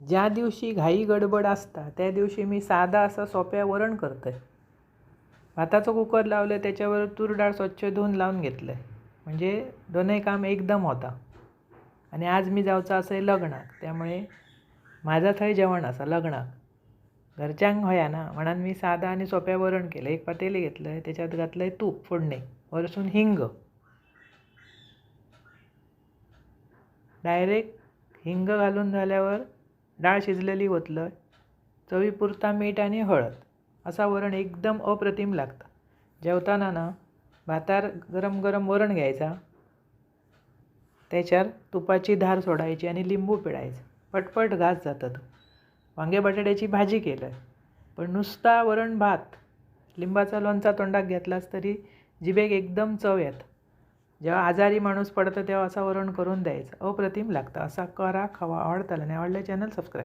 ज्या दिवशी घाई गडबड असता त्या दिवशी मी साधा असं सोप्या वरण करतो आहे. भाताचं कुकर लावलं, त्याच्यावर तूर डाळ स्वच्छ धुवून लावून घेतलं आहे, म्हणजे दोनही काम एकदम होता. आणि आज मी जावचं असं आहे लग्नाक, त्यामुळे माझा थंय जेवण असा लग्नाक घरच्यांक होया ना म्हणून मी साधा आणि सोप्या वरण केलं. एक पातेलं घेतलं आहे, त्याच्यात घातलं आहे तूप फोडणे, वरसून हिंग. डायरेक्ट हिंग घालून झाल्यावर डाळ शिजलेली ओतलं, चवीपुरता मीठ आणि हळद. असा वरण एकदम अप्रतिम लागतं. जेवताना ना भातार गरम गरम वरण घ्यायचा, त्याच्यावर तुपाची धार सोडायची आणि लिंबू पिळायचं. पटपट घास जातं. तो वांगे बटाट्याची भाजी केलं आहे, पण नुसता वरण भात लिंबाचा लोणचा तोंडात घेतलास तरी जिभेक एकदम चव येतं. जेव्हा आजारी माणूस पडतं तेव्हा असं वरण करून द्यायचं, अप्रतिम लागतं. असा करा, खावा. आवडताला नाही आवडलं चॅनल सबस्क्राईब.